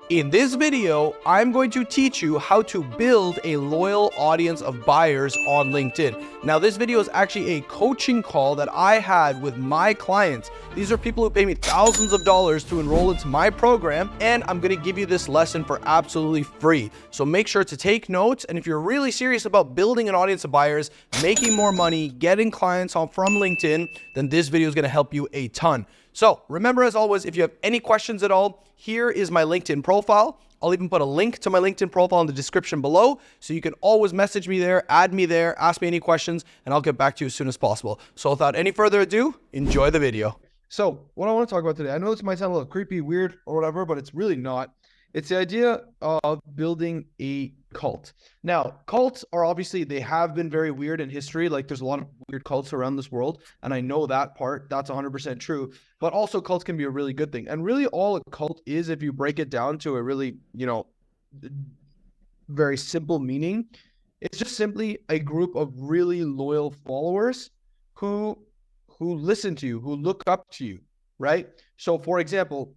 In this video, I'm going to teach you how to build a loyal audience of buyers on LinkedIn. Now, this video is actually a coaching call that I had with my clients. These are people who pay me thousands of dollars to enroll into my program, and I'm going to give you this lesson for absolutely free. So make sure to take notes, and if you're really serious about building an audience of buyers, making more money, getting clients from LinkedIn, then this video is going to help you a ton. So remember, as always, if you have any questions at all, here is my LinkedIn profile. I'll even put a link to my LinkedIn profile in the description below, so you can always message me there, add me there, ask me any questions, and I'll get back to you as soon as possible. So without any further ado, enjoy the video. So what I want to talk about today, I know this might sound a little creepy, weird, or whatever, but it's really not. It's the idea of building a cult. Now, cults are obviously, they have been very weird in history. Like, there's a lot of weird cults around this world, and I know that part. That's 100% true. But also, cults can be a really good thing. And really, all a cult is, if you break it down to a really, very simple meaning, it's just simply a group of really loyal followers who listen to you, who look up to you, right? So, for example,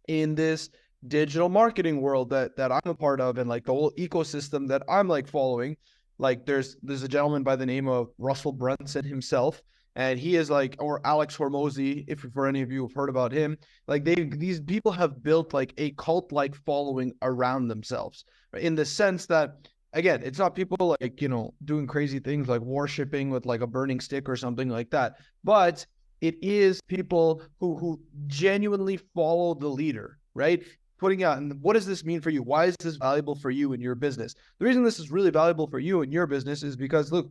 in this digital marketing world that I'm a part of, and like the whole ecosystem that I'm like following, like there's a gentleman by the name of Russell Brunson himself, and he is like, or Alex Hormozy, if for any of you have heard about him, like these people have built like a cult-like following around themselves, right? In the sense that, again, it's not people like, doing crazy things like worshiping with like a burning stick or something like that, but it is people who genuinely follow the leader, right? Putting out, and what does this mean for you? Why is this valuable for you in your business? The reason this is really valuable for you in your business is because, look,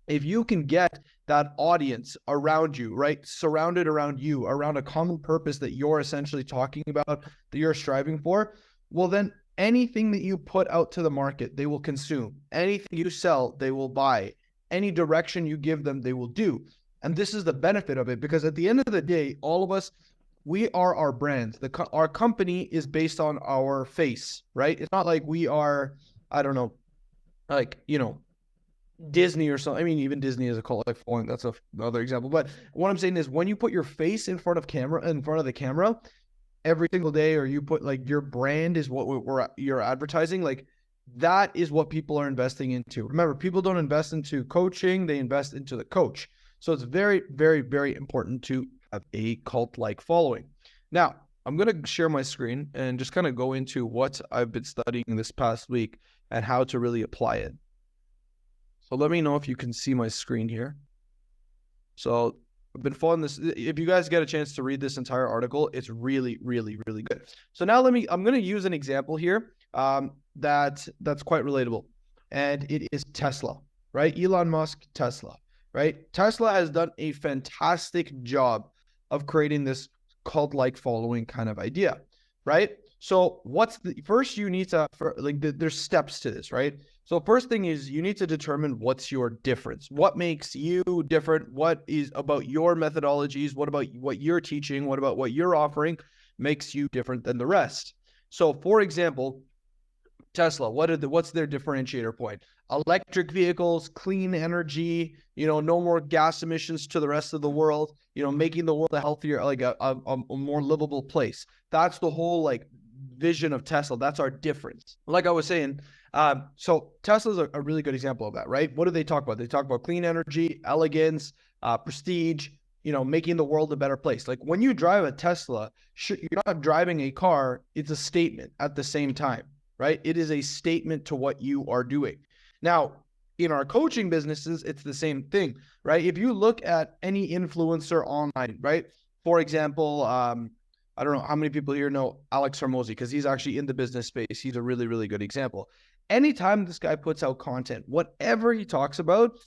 if you can get that audience around you, right, surrounded around you, around a common purpose that you're essentially talking about, that you're striving for, well, then anything that you put out to the market, they will consume. Anything you sell, they will buy. Any direction you give them, they will do. And this is the benefit of it, because at the end of the day, all of us, we are our brand. Our company is based on our face, right? It's not like we are, I don't know, like, Disney or something. I mean, even Disney is a cult like following. That's another example. But what I'm saying is, when you put your face in front of the camera every single day, or you put like your brand is what you're advertising, like that is what people are investing into. Remember, people don't invest into coaching, they invest into the coach. So it's very, very, very important to have a cult-like following. Now, I'm going to share my screen and just kind of go into what I've been studying this past week and how to really apply it. So let me know if you can see my screen here. So I've been following this. If you guys get a chance to read this entire article, it's really, really, really good. So now I'm going to use an example here that's quite relatable. And it is Tesla, right? Elon Musk, Tesla. Right? Tesla has done a fantastic job of creating this cult-like following kind of idea, right? So first you need to, there's steps to this, right? So first thing is you need to determine what's your difference. What makes you different? What is about your methodologies? What about what you're teaching? What about what you're offering makes you different than the rest? So for example, Tesla, what's their differentiator point? Electric vehicles, clean energy, no more gas emissions to the rest of the world, making the world a healthier, like a more livable place. That's the whole like vision of Tesla. That's our difference. Like I was saying, so Tesla's a really good example of that, right? What do they talk about? They talk about clean energy, elegance, prestige, making the world a better place. Like when you drive a Tesla, you're not driving a car. It's a statement at the same time, right? It is a statement to what you are doing. Now, in our coaching businesses, it's the same thing, right? If you look at any influencer online, right? For example, I don't know how many people here know Alex Hormozy, because he's actually in the business space. He's a really, really good example. Anytime this guy puts out content, whatever he talks about,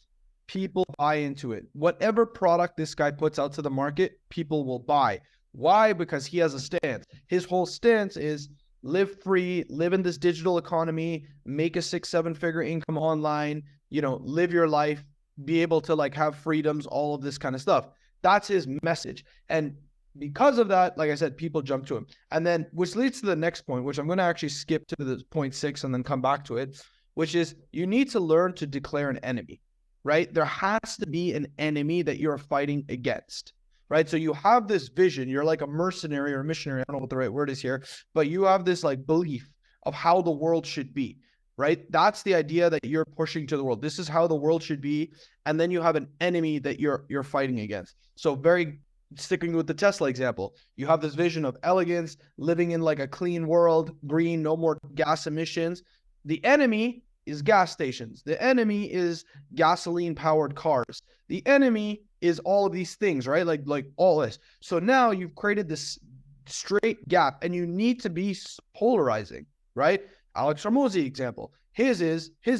people buy into it. Whatever product this guy puts out to the market, people will buy. Why? Because he has a stance. His whole stance is live free, live in this digital economy, make a 6-7 figure income online, live your life, be able to like have freedoms, all of this kind of stuff. That's his message. And because of that, like I said, people jump to him. And then, which leads to the next point, which I'm going to actually skip to the point 6 and then come back to it, which is you need to learn to declare an enemy, right? There has to be an enemy that you're fighting against. right? So you have this vision. You're like a mercenary or a missionary. I don't know what the right word is here, but you have this like belief of how the world should be, right? That's the idea that you're pushing to the world. This is how the world should be. And then you have an enemy that you're fighting against. So very sticking with the Tesla example, you have this vision of elegance, living in like a clean world, green, no more gas emissions. The enemy is gas stations. The enemy is gasoline powered cars. The enemy is all of these things, right? Like all this. So now you've created this straight gap, and you need to be polarizing, right? Alex Ramosi example. His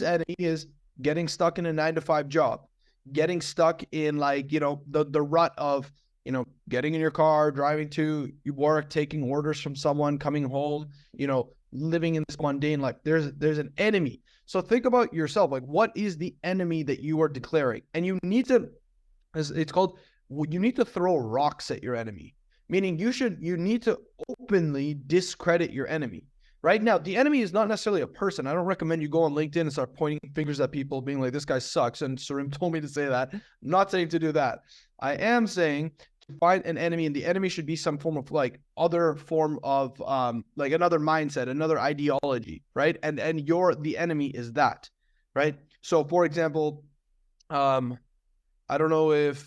enemy is getting stuck in a 9-to-5 job, getting stuck in like, the rut of, getting in your car, driving to work, taking orders from someone, coming home, living in this mundane life. There's an enemy. So think about yourself. Like, what is the enemy that you are declaring? And you need to, it's called, you need to throw rocks at your enemy. Meaning you need to openly discredit your enemy. Right now, the enemy is not necessarily a person. I don't recommend you go on LinkedIn and start pointing fingers at people being like, this guy sucks. And Sarim told me to say that. I'm not saying to do that. I am saying to find an enemy, and the enemy should be some form of like other form of like another mindset, another ideology, right? And the enemy is that, right? So for example, I don't know if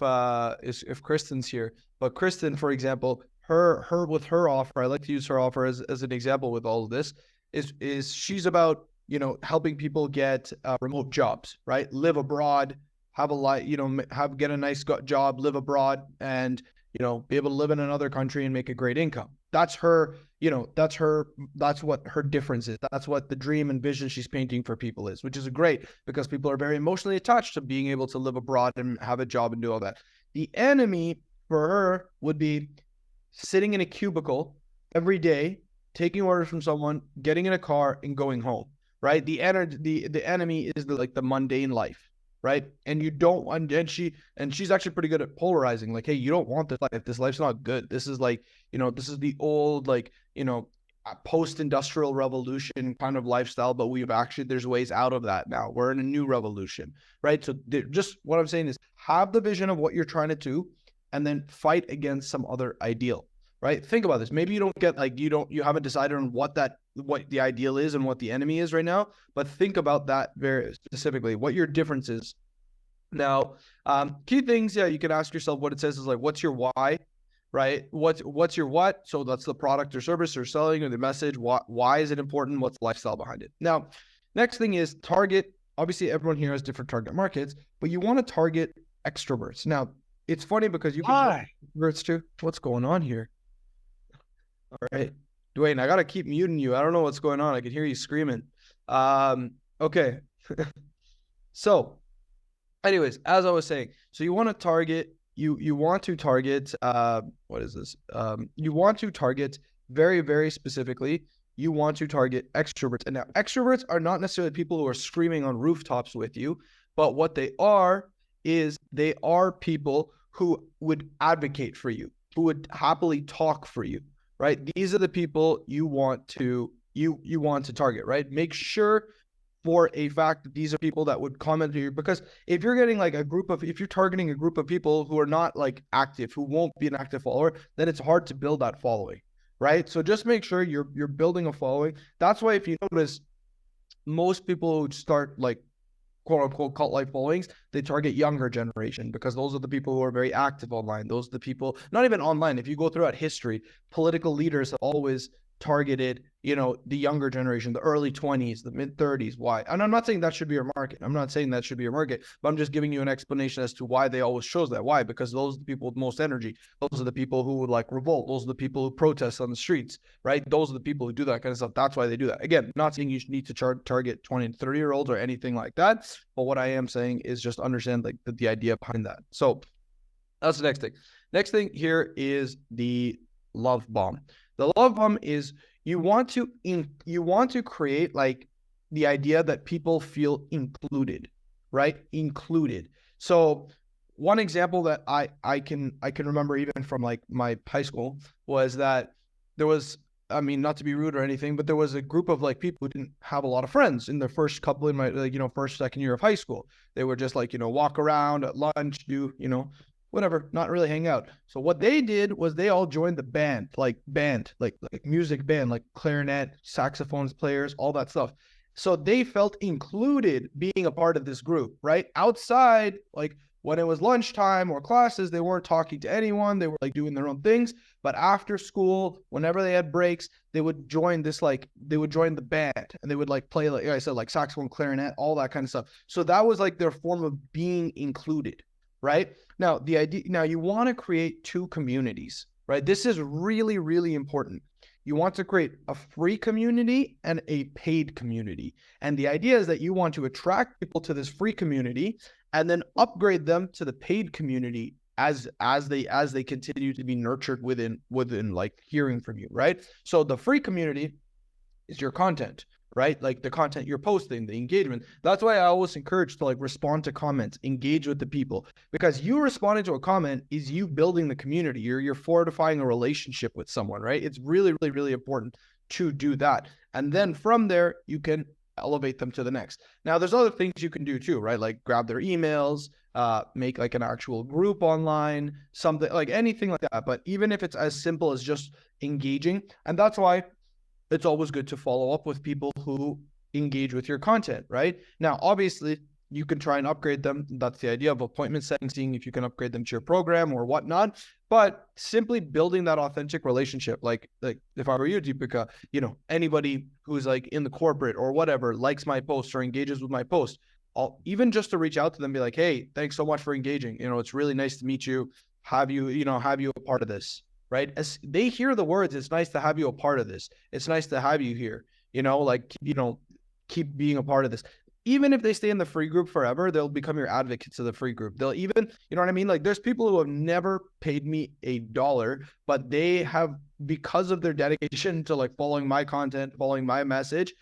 Kristen's here, but Kristen, for example, her with her offer, I like to use her offer as an example with all of this, is she's about, helping people get remote jobs, right? Live abroad, have a life, get a nice job, live abroad, and, be able to live in another country and make a great income. That's her, that's what her difference is. That's what the dream and vision she's painting for people is, which is great because people are very emotionally attached to being able to live abroad and have a job and do all that. The enemy for her would be sitting in a cubicle every day, taking orders from someone, getting in a car and going home, right? The enemy is the mundane life, right? And you don't, and she's actually pretty good at polarizing. Like, hey, you don't want this life. This life's not good. This is like, this is the old, post-industrial revolution kind of lifestyle, but there's ways out of that now. We're in a new revolution, right? So just what I'm saying is have the vision of what you're trying to do and then fight against some other ideal, right? Think about this. Maybe you don't get you haven't decided on what the ideal is and what the enemy is right now, but think about that very specifically, what your difference is. Now, key things, you can ask yourself what it says is like, what's your why, right? What's your what? So that's the product or service you're selling or the message. Why is it important? What's the lifestyle behind it? Now, next thing is target. Obviously, everyone here has different target markets, but you want to target extroverts. Now, it's funny because you can extroverts too. What's going on here? All right, Dwayne, I gotta keep muting you. I don't know what's going on. I can hear you screaming. Okay. So, anyways, as I was saying, so you want to target. You want to target. What is this? You want to target very, very specifically. You want to target extroverts, and now extroverts are not necessarily people who are screaming on rooftops with you, but what they are is they are people who would advocate for you, who would happily talk for you, right? These are the people you want to target, right? Make sure for a fact that these are people that would comment to you, because if you're getting like if you're targeting a group of people who are not like active, who won't be an active follower, then it's hard to build that following, right? So just make sure you're building a following. That's why if you notice, most people who start like quote unquote cult like followings, they target younger generation because those are the people who are very active online. Those are the people, not even online. If you go throughout history, political leaders have always targeted, the younger generation, the early 20s, the mid 30s. Why? And I'm not saying that should be your market. I'm not saying that should be your market, but I'm just giving you an explanation as to why they always chose that. Why? Because those are the people with most energy. Those are the people who would like revolt. Those are the people who protest on the streets, right? Those are the people who do that kind of stuff. That's why they do that. Again, not saying you need to target 20 and 30-year-olds or anything like that. But what I am saying is just understand like the idea behind that. So that's the next thing. Next thing here is the love bomb. The love bomb is you want to create like the idea that people feel included, right? Included. So one example that I can remember even from like my high school was that there was, I mean, not to be rude or anything, but there was a group of like people who didn't have a lot of friends in their first couple in my first, second year of high school. They were just like, walk around at lunch, do, whatever, not really hang out. So what they did was they all joined the band, like music band, like clarinet, saxophones players, all that stuff. So they felt included being a part of this group, right? Outside, like when it was lunchtime or classes, they weren't talking to anyone. They were like doing their own things. But after school, whenever they had breaks, they would join the band and they would like play, like I said, like saxophone, clarinet, all that kind of stuff. So that was like their form of being included, right? Now, you want to create two communities, right? This is really, really important. You want to create a free community and a paid community. And the idea is that you want to attract people to this free community and then upgrade them to the paid community as they continue to be nurtured within like hearing from you, right? So the free community is your content, right? Like the content you're posting, the engagement. That's why I always encourage to like respond to comments, engage with the people, because you responding to a comment is you building the community. You're fortifying a relationship with someone, right? It's really, really, really important to do that. And then from there, you can elevate them to the next. Now, there's other things you can do too, right? Like grab their emails, make like an actual group online, something like anything like that. But even if it's as simple as just engaging, and that's why it's always good to follow up with people who engage with your content, right? Now, obviously, you can try and upgrade them. That's the idea of appointment setting, seeing if you can upgrade them to your program or whatnot. But simply building that authentic relationship, like if I were you, Deepika, anybody who's like in the corporate or whatever likes my post or engages with my post, I'll even just to reach out to them, be like, hey, thanks so much for engaging. It's really nice to meet you. Have you a part of this, right? As they hear the words, it's nice to have you a part of this. It's nice to have you here, keep being a part of this. Even if they stay in the free group forever, they'll become your advocates of the free group. They'll even, you know what I mean? Like there's people who have never paid me $1, but they have, because of their dedication to like following my content, following my message,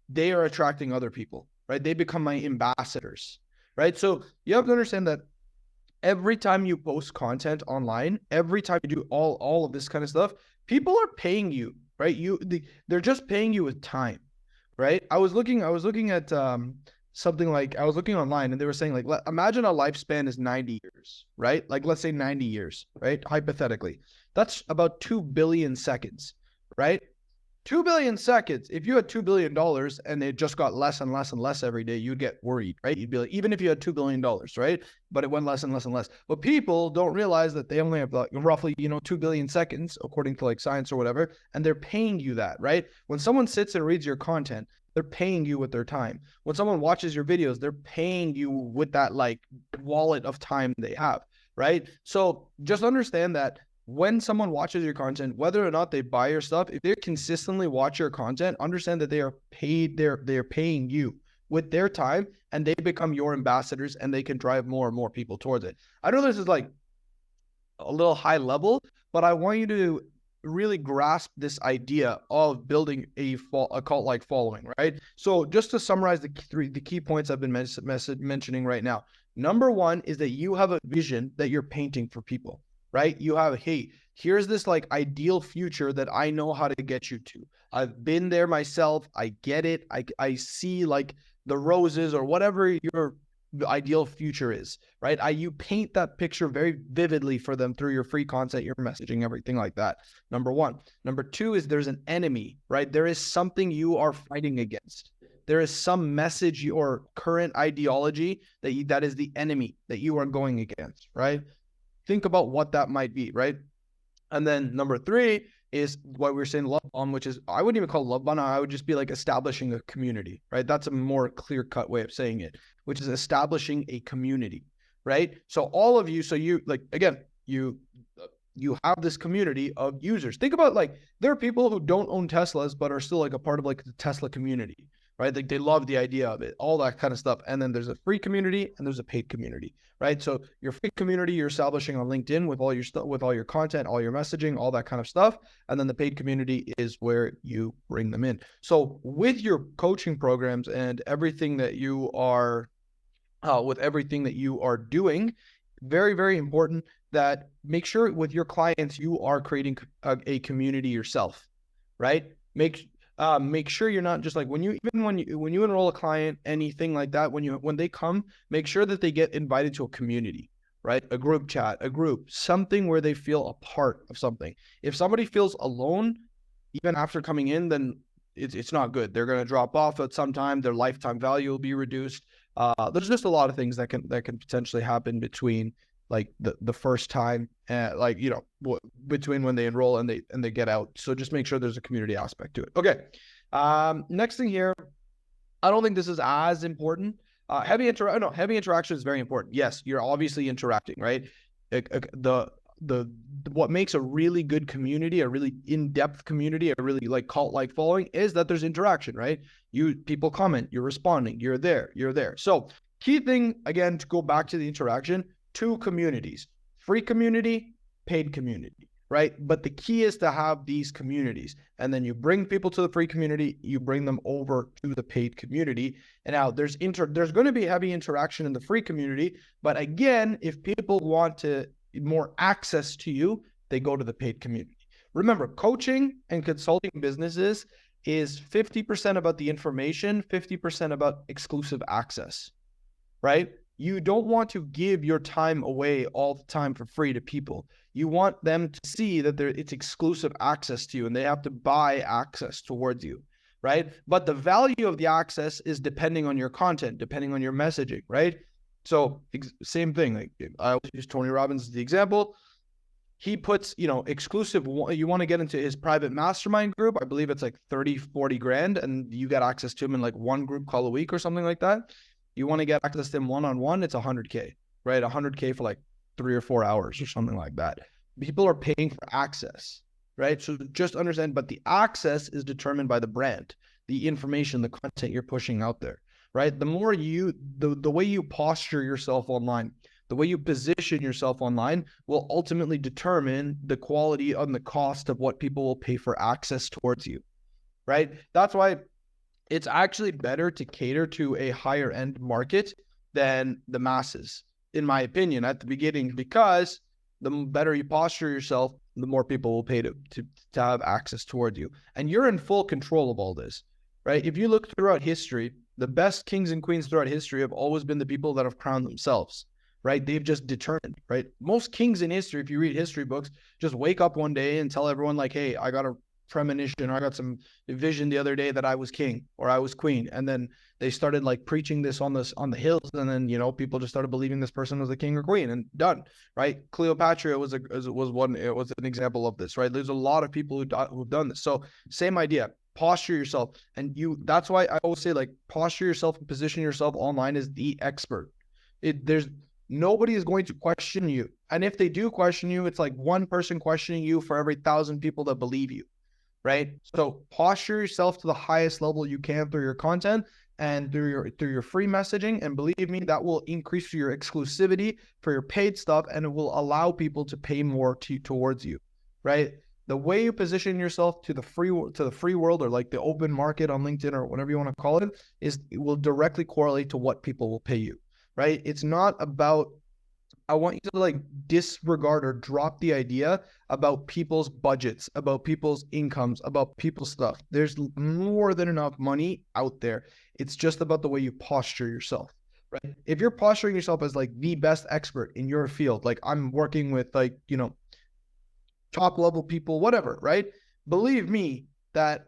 they are attracting other people, right? They become my ambassadors, right? So you have to understand that every time you post content online, every time you do all of this kind of stuff, people are paying you, right? They're just paying you with time, right? I was looking at something like, I was looking online and they were saying like, imagine a lifespan is 90 years, right? Like let's say 90 years, right? Hypothetically, that's about 2 billion seconds, right? 2 billion seconds. If you had $2 billion and it just got less and less and less every day, you'd get worried, right? You'd be like, even if you had $2 billion, right? But it went less and less and less. But people don't realize that they only have like roughly, 2 billion seconds, according to like science or whatever, and they're paying you that, right? When someone sits and reads your content, they're paying you with their time. When someone watches your videos, they're paying you with that like wallet of time they have, right? So just understand that when someone watches your content, whether or not they buy your stuff, if they consistently watch your content, understand that they are paid, they're paying you with their time, and they become your ambassadors and they can drive more and more people towards it. I know this is like a little high level, but I want you to really grasp this idea of building a cult-like following, right? So just to summarize the key points I've been mentioning right now. Number one is that you have a vision that you're painting for people, right? You have, hey, here's this like ideal future that I know how to get you to. I've been there myself. I get it. I see like the roses or whatever your ideal future is, right? You paint that picture very vividly for them through your free content, your messaging, everything like that. Number one. Number two is there's an enemy, right? There is something you are fighting against. There is some message or current ideology that is the enemy that you are going against, right? Think about what that might be, right? And then number three is what we were saying, love bomb, which is, I wouldn't even call it love bomb. I would just be like establishing a community, right? That's a more clear-cut way of saying it, which is establishing a community, right? So all of you, so you like, again, you have this community of users. Think about like, there are people who don't own Teslas, but are still like a part of like the Tesla community, right? Like they love the idea of it, all that kind of stuff. And then there's a free community and there's a paid community, right? So your free community, you're establishing on LinkedIn with all your stuff, with all your content, all your messaging, all that kind of stuff. And then the paid community is where you bring them in. So with your coaching programs and everything that you are, with everything that you are doing, very, very important that make sure with your clients, you are creating a community yourself, right? Make sure you're not just like when you enroll a client, anything like that, when they come, make sure that they get invited to a community, right? A group chat, a group, something where they feel a part of something. If somebody feels alone, even after coming in, then it's not good. They're going to drop off at some time. Their lifetime value will be reduced. There's just a lot of things that can potentially happen between like the first time, like, you know, between when they enroll and they get out. So just make sure there's a community aspect to it. Okay. Next thing here, I don't think this is as important. Heavy interaction is very important. Yes, you're obviously interacting, right? The what makes a really good community, a really in-depth community, a really like cult-like following is that there's interaction, right? People comment, you're responding, you're there. So key thing, again, to go back to the interaction, 2 communities, free community, paid community, right? But the key is to have these communities, and then you bring people to the free community, you bring them over to the paid community. And now there's going to be heavy interaction in the free community, but again, if people want to more access to you, they go to the paid community. Remember, coaching and consulting businesses is 50% about the information, 50% about exclusive access, right? You don't want to give your time away all the time for free to people. You want them to see that it's exclusive access to you and they have to buy access towards you, right? But the value of the access is depending on your content, depending on your messaging, right? So same thing. Like I always use Tony Robbins as the example. He puts, you know, exclusive, you want to get into his private mastermind group. I believe it's like 30, 40 grand and you get access to him in like one group call a week or something like that. You want to get access to him one-on-one, it's 100K, right? 100K for like 3 or 4 hours or something like that. People are paying for access, right? So just understand, but the access is determined by the brand, the information, the content you're pushing out there, right? The more the way you posture yourself online, the way you position yourself online will ultimately determine the quality and the cost of what people will pay for access towards you, right? That's why it's actually better to cater to a higher end market than the masses, in my opinion, at the beginning, because the better you posture yourself, the more people will pay to have access towards you. And you're in full control of all this, right? If you look throughout history, the best kings and queens throughout history have always been the people that have crowned themselves, right? They've just determined, right? Most kings in history, if you read history books, just wake up one day and tell everyone like, hey, I got a premonition, or I got some vision the other day that I was king or I was queen. And then they started like preaching this on the hills. And then, you know, people just started believing this person was the king or queen and done, right? Cleopatra was an example of this, right? There's a lot of people who've done this. So same idea, posture yourself. And that's why I always say like posture yourself and position yourself online as the expert. Nobody is going to question you. And if they do question you, it's like one person questioning you for every 1,000 people that believe you, right? So posture yourself to the highest level you can through your content and through your free messaging. And believe me, that will increase your exclusivity for your paid stuff, and it will allow people to pay more towards you, right? The way you position yourself to the free world, or like the open market on LinkedIn or whatever you want to call it, it will directly correlate to what people will pay you, right? It's not about, I want you to like disregard or drop the idea about people's budgets, about people's incomes, about people's stuff. There's more than enough money out there. It's just about the way you posture yourself, right? If you're posturing yourself as like the best expert in your field, like I'm working with like, you know, top level people, whatever, right? Believe me that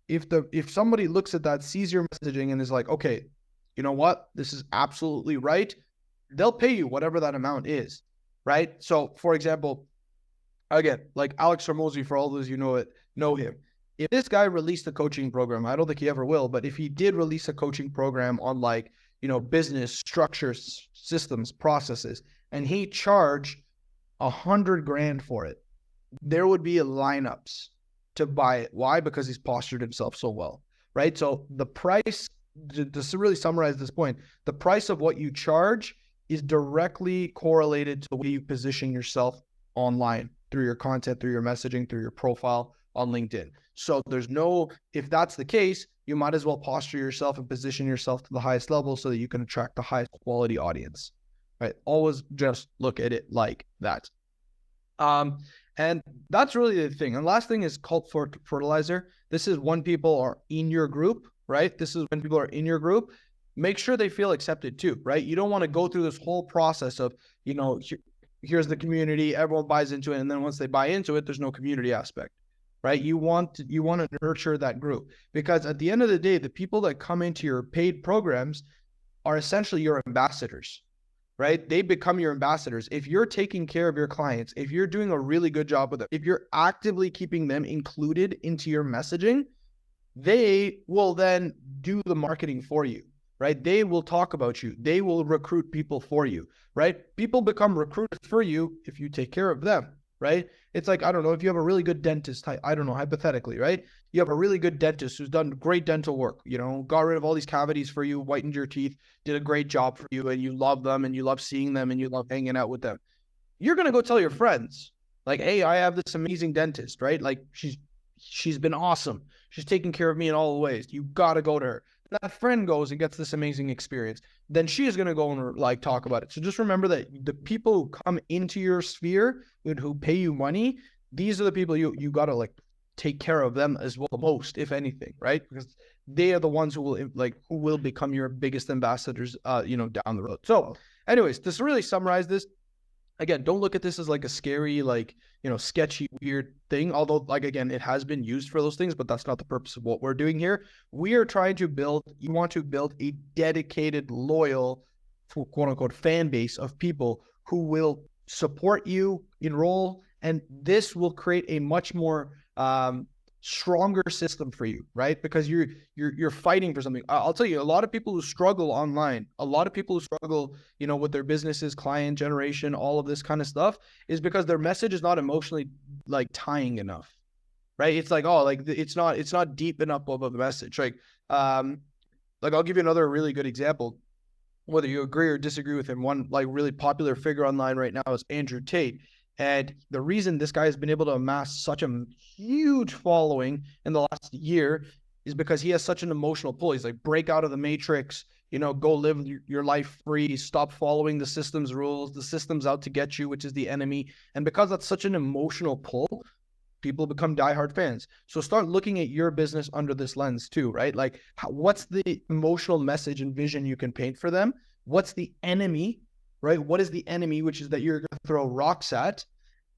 if somebody looks at that, sees your messaging and is like, okay, you know what, this is absolutely right, they'll pay you whatever that amount is, right? So for example, again, like Alex Hormozy, for all those you know him. If this guy released a coaching program, I don't think he ever will, but if he did release a coaching program on like, you know, business structures, systems, processes, and he charged 100 grand for it, there would be lineups to buy it. Why? Because he's postured himself so well, right? So the price, to really summarize this point, the price of what you charge is directly correlated to the way you position yourself online through your content, through your messaging, through your profile on LinkedIn. So if that's the case, you might as well posture yourself and position yourself to the highest level so that you can attract the highest quality audience, right? Always just look at it like that. And that's really the thing. And last thing is cult fertilizer. This is when people are in your group, right? This is when people are in your group. make sure they feel accepted too, right? You don't want to go through this whole process of, here's the community, everyone buys into it, and then once they buy into it, there's no community aspect, right? You want to nurture that group, because at the end of the day, the people that come into your paid programs are essentially your ambassadors, right? They become your ambassadors. If you're taking care of your clients, if you're doing a really good job with them, if you're actively keeping them included into your messaging, they will then do the marketing for you, right? They will talk about you. They will recruit people for you, right? People become recruiters for you if you take care of them, right? It's like, I don't know, if you have a really good dentist, I don't know, hypothetically, right? You have a really good dentist who's done great dental work, got rid of all these cavities for you, whitened your teeth, did a great job for you, and you love them, and you love seeing them, and you love hanging out with them. You're going to go tell your friends, like, hey, I have this amazing dentist, right? Like, she's been awesome. She's taking care of me in all the ways. You got to go to her. That friend goes and gets this amazing experience. Then she is going to go and like talk about it. So just remember that the people who come into your sphere and who pay you money, these are the people you got to like take care of them as well, most, if anything, right? Because they are the ones who will become your biggest ambassadors, down the road. So anyways, to really summarize this, again, don't look at this as like a scary, like, sketchy, weird thing. Although, like, again, it has been used for those things, but that's not the purpose of what we're doing here. We are trying to you want to build a dedicated, loyal, quote unquote, fan base of people who will support you, enroll, and this will create a much more stronger system for you, right? Because you're fighting for something. I'll tell you, a lot of people who struggle online, a lot of people who struggle, with their businesses, client generation, all of this kind of stuff, is because their message is not emotionally like tying enough, right? It's like, oh, like it's not deep enough of a message. Like I'll give you another really good example, whether you agree or disagree with him. One like really popular figure online right now is Andrew Tate. And the reason this guy has been able to amass such a huge following in the last year is because he has such an emotional pull. He's like, break out of the matrix, go live your life free, stop following the system's rules. The system's out to get you, which is the enemy. And because that's such an emotional pull, people become diehard fans. So start looking at your business under this lens too, right? Like, what's the emotional message and vision you can paint for them? What's the enemy? Right? What is the enemy, which is that you're going to throw rocks at?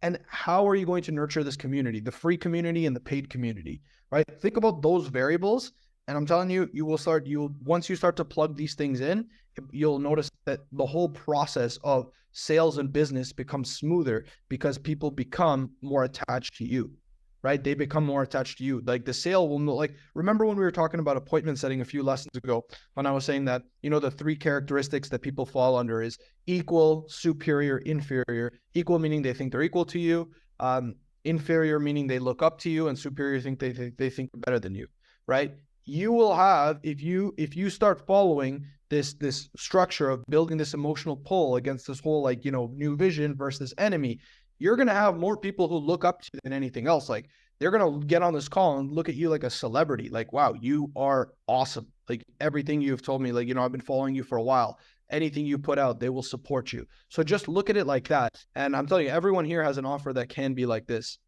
And how are you going to nurture this community, the free community and the paid community, right? Think about those variables. And I'm telling you, once you start to plug these things in, you'll notice that the whole process of sales and business becomes smoother because people become more attached to you, right? They become more attached to you. Like the sale will know, like, remember when we were talking about appointment setting a few lessons ago, when I was saying that, the 3 characteristics that people fall under is equal, superior, inferior. Equal meaning they think they're equal to you. Inferior meaning they look up to you, and superior think they think they're better than you, right? You will have, if you start following this structure of building this emotional pull against this whole new vision versus enemy, you're going to have more people who look up to you than anything else. Like, they're going to get on this call and look at you like a celebrity. Like, wow, you are awesome. Like, everything you've told me, like, I've been following you for a while. Anything you put out, they will support you. So just look at it like that. And I'm telling you, everyone here has an offer that can be like this.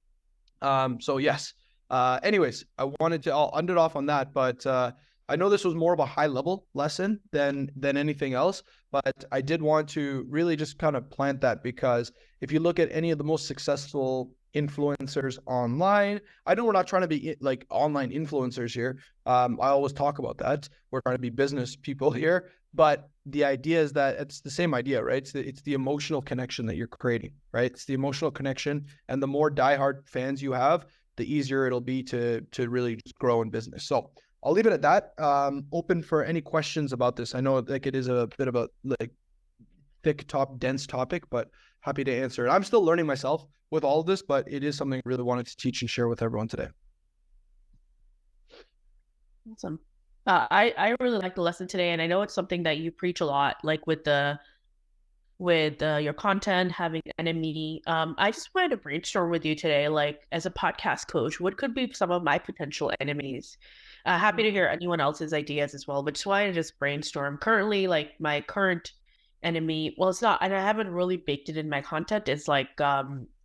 So yes. Anyways, I'll end it off on that, but I know this was more of a high level lesson than anything else, but I did want to really just kind of plant that, because if you look at any of the most successful influencers online, I know we're not trying to be like online influencers here. I always talk about that. We're trying to be business people here, but the idea is that it's the same idea, right? It's the emotional connection that you're creating, right? It's the emotional connection, and the more diehard fans you have, the easier it'll be to really just grow in business. So I'll leave it at that. Open for any questions about this. I know like it is a bit of a like dense topic, but happy to answer it. I'm still learning myself with all of this, but it is something I really wanted to teach and share with everyone today. Awesome. I really like the lesson today, and I know it's something that you preach a lot, like with your content, having an enemy. I just wanted to brainstorm with you today, like as a podcast coach, what could be some of my potential enemies? Happy to hear anyone else's ideas as well, but just wanted to brainstorm. Currently, like my current enemy, well, it's not, and I haven't really baked it in my content. It's like,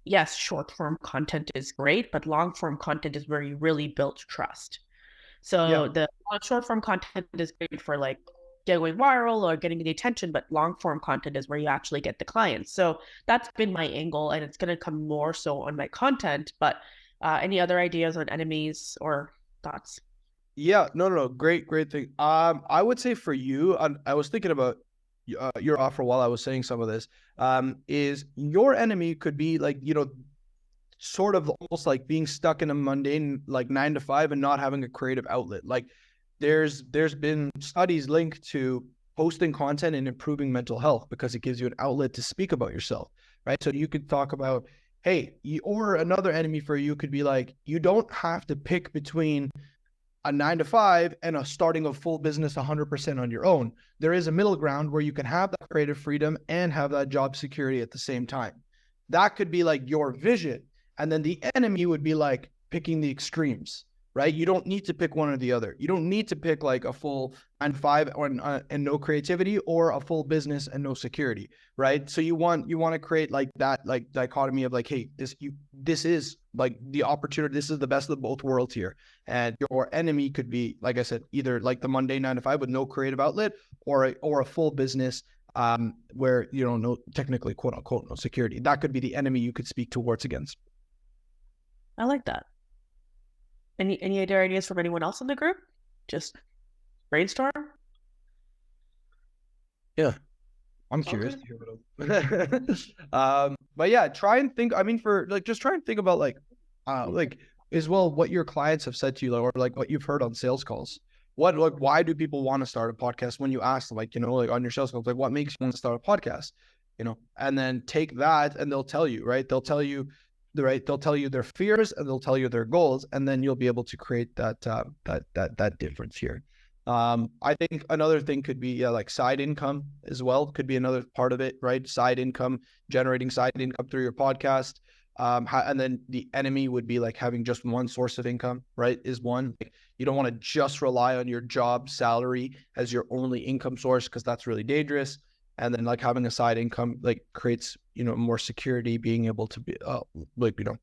yes, short form content is great, but long form content is where you really build trust. So the short form content is great for like going viral or getting the attention, but long form content is where you actually get the clients. So that's been my angle, and it's going to come more so on my content. But any other ideas on enemies or thoughts? Yeah, no. Great thing. I would say for you, I was thinking about your offer while I was saying some of this. Is your enemy could be like, sort of almost like being stuck in a mundane like 9 to 5 and not having a creative outlet. Like there's been studies linked to posting content and improving mental health because it gives you an outlet to speak about yourself, right? So you could talk about, hey, or another enemy for you could be like, you don't have to pick between a 9 to 5 and a starting a full business 100% on your own. There is a middle ground where you can have that creative freedom and have that job security at the same time. That could be like your vision. And then the enemy would be like picking the extremes, right? You don't need to pick one or the other. You don't need to pick like a full 9 to 5 and no creativity, or a full business and no security, right? So you want to create like that like dichotomy of like, hey, this is like the opportunity. This is the best of both worlds here. And your enemy could be, like I said, either like the mundane 9 to 5 with no creative outlet, or a full business where no, technically, quote unquote, no security. That could be the enemy you could speak towards against. I like that. Any other ideas from anyone else in the group? Just brainstorm. Yeah, I'm curious to hear what but yeah, try and think. I mean, for like, just try and think about like as well what your clients have said to you, or like what you've heard on sales calls. Why do people want to start a podcast? When you ask them, like, like on your sales calls, like what makes you want to start a podcast? And then take that and they'll tell you, right? They'll tell you their fears and they'll tell you their goals, and then you'll be able to create that difference here. I think another thing could be like side income as well. Could be another part of it, right? Side income, generating side income through your podcast. And then the enemy would be like having just one source of income, right? Is one. Like, you don't want to just rely on your job salary as your only income source, because that's really dangerous. And then like having a side income like creates, more security, being able to be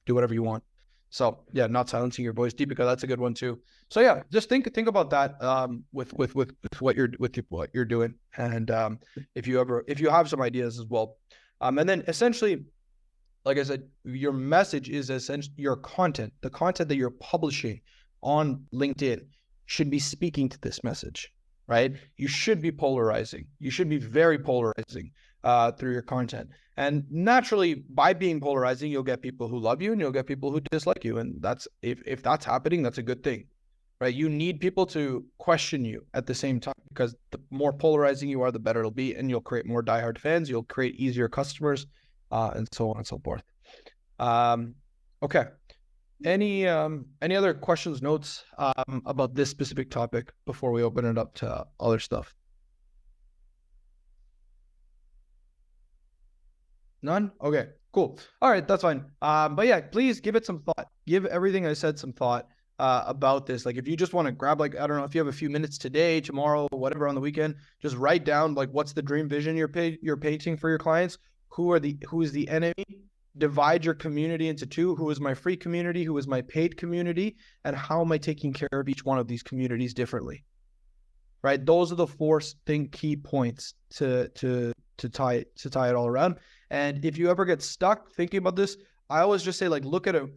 do whatever you want. So yeah, not silencing your voice, Deepika, that's a good one too. So yeah, just think about that with what you're doing, and if you have some ideas as well, and then essentially, like I said, your message is essentially your content. The content that you're publishing on LinkedIn should be speaking to this message, right? You should be polarizing. You should be very polarizing through your content. And naturally, by being polarizing, you'll get people who love you and you'll get people who dislike you. And that's if that's happening, that's a good thing, right? You need people to question you at the same time, because the more polarizing you are, the better it'll be, and you'll create more diehard fans. You'll create easier customers, and so on and so forth. Okay. Any other questions, notes about this specific topic before we open it up to other stuff? None? Okay, cool. All right, that's fine. But yeah, please give it some thought. Give everything I said some thought about this. Like if you just want to grab, like, I don't know, if you have a few minutes today, tomorrow, whatever, on the weekend, just write down like what's the dream vision you're painting for your clients. Who is the enemy? Divide your community into two. Who is my free community? Who is my paid community? And how am I taking care of each one of these communities differently? Right? Those are the four key points to tie it all around. And if you ever get stuck thinking about this, I always just say, like, look at a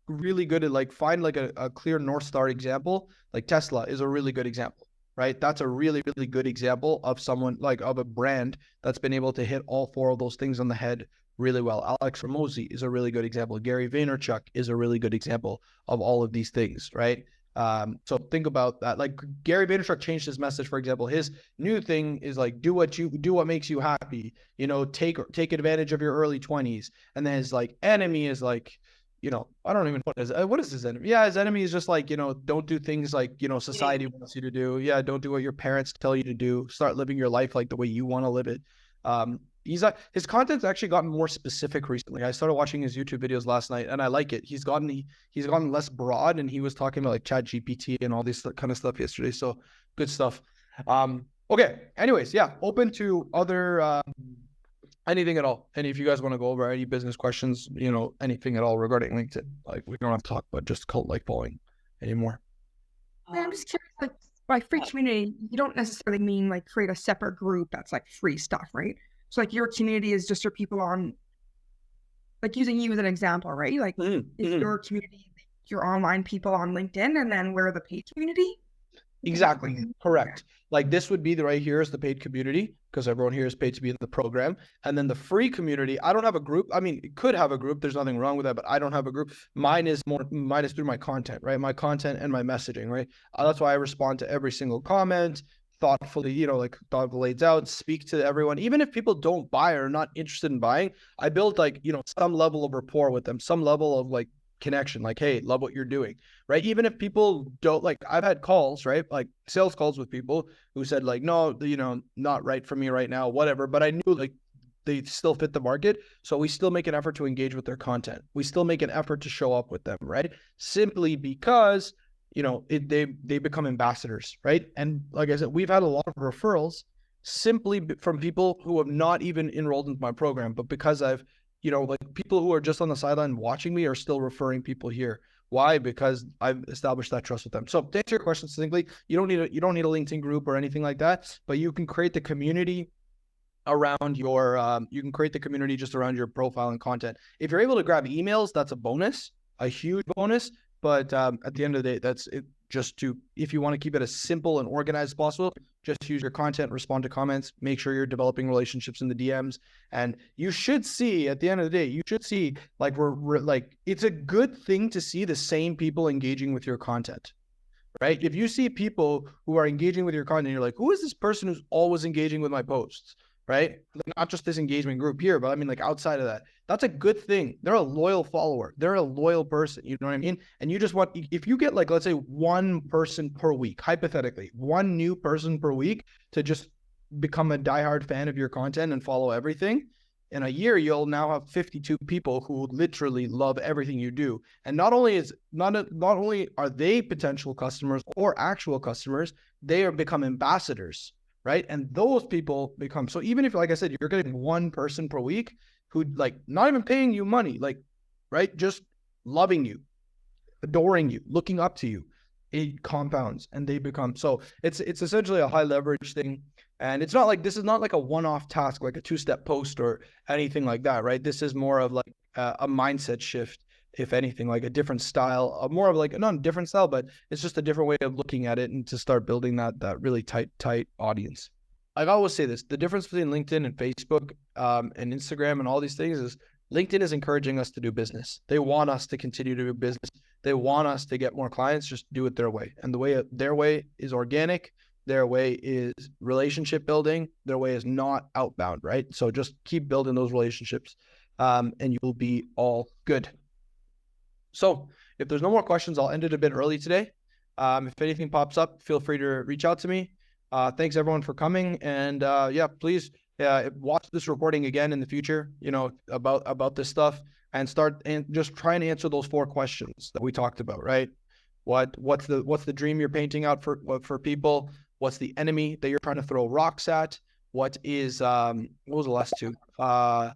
really good, like, find like a clear North Star example. Like Tesla is a really good example, right? That's a really, really good example of someone, like, of a brand that's been able to hit all four of those things on the head really well. Alex Ramosi is a really good example. Gary Vaynerchuk is a really good example of all of these things, right? So think about that. Like Gary Vaynerchuk changed his message, for example. His new thing is like, do what makes you happy, take advantage of your early 20s. And then his like enemy is like, I don't even know what is his enemy? Yeah, his enemy is just like, don't do things like, society wants you to do. Yeah, don't do what your parents tell you to do. Start living your life like the way you want to live it. His content's actually gotten more specific recently. I started watching his YouTube videos last night, and I like it. He's gotten less broad, and he was talking about like ChatGPT and all this kind of stuff yesterday. So good stuff. Okay. Anyways, yeah, open to other anything at all. And if you guys want to go over any business questions, anything at all regarding LinkedIn, like we don't have to talk about just cult like following anymore. I'm just curious, like, by free community, you don't necessarily mean like create a separate group that's like free stuff, right? So like your community is just your people on, like using you as an example, right? Like is your community your online people on LinkedIn, and then we're the paid community? Exactly. Correct. Like this would be the right here is the paid community, because everyone here is paid to be in the program. And then the free community, I don't have a group. I mean, it could have a group. There's nothing wrong with that, but I don't have a group. Mine is through my content, right? My content and my messaging, right? That's why I respond to every single comment thoughtfully, like thoughtfully laid out, speak to everyone. Even if people don't buy or are not interested in buying, I build like, some level of rapport with them, some level of like connection, like, hey, love what you're doing, right? Even if people don't, like, I've had calls, right? Like sales calls with people who said like, no, not right for me right now, whatever. But I knew like they still fit the market. So we still make an effort to engage with their content. We still make an effort to show up with them, right? Simply because, they become ambassadors, right? And like I said, we've had a lot of referrals simply from people who have not even enrolled into my program, but because I've, like people who are just on the sideline watching me are still referring people here. Why? Because I've established that trust with them. So to answer your question succinctly, you don't need a LinkedIn group or anything like that, but you can create the community around your you can create the community just around your profile and content. If you're able to grab emails, that's a bonus, a huge bonus. But at the end of the day, that's it. If you want to keep it as simple and organized as possible, just use your content, respond to comments, make sure you're developing relationships in the DMs. And you should see at the end of the day, like we're like, it's a good thing to see the same people engaging with your content, right? If you see people who are engaging with your content, you're like, who is this person who's always engaging with my posts, right? Like, not just this engagement group here, but I mean like outside of that, that's a good thing. They're a loyal follower. They're a loyal person. You know what I mean? And you just want, if you get like, let's say one person per week, hypothetically, one new person per week to just become a diehard fan of your content and follow everything, in a year, you'll now have 52 people who literally love everything you do. And not only are they potential customers or actual customers, they are become ambassadors, right? And those people become, so even if, like I said, you're getting one person per week who like not even paying you money, like, right? Just loving you, adoring you, looking up to you, it compounds and they become, so it's essentially a high leverage thing. And it's not like, this is not like a one-off task, like a two-step post or anything like that, right? This is more of like a mindset shift, if anything, like a different style, more of like, not a different style, but it's just a different way of looking at it and to start building that really tight audience. I always say this, the difference between LinkedIn and Facebook and Instagram and all these things is LinkedIn is encouraging us to do business. They want us to continue to do business. They want us to get more clients, just do it their way. And their way is organic. Their way is relationship building. Their way is not outbound, right? So just keep building those relationships and you'll be all good. So if there's no more questions, I'll end it a bit early today. If anything pops up, feel free to reach out to me. Thanks everyone for coming. And please watch this recording again in the future, about this stuff, and just try and answer those 4 questions that we talked about, right? What's the dream you're painting out for people? What's the enemy that you're trying to throw rocks at? What was the last 2? I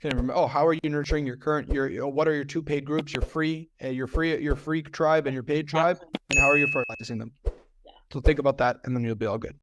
can't remember. Oh, how are you nurturing what are your 2 paid groups? Your free tribe and your paid tribe, and how are you fertilizing them? So think about that, and then you'll be all good.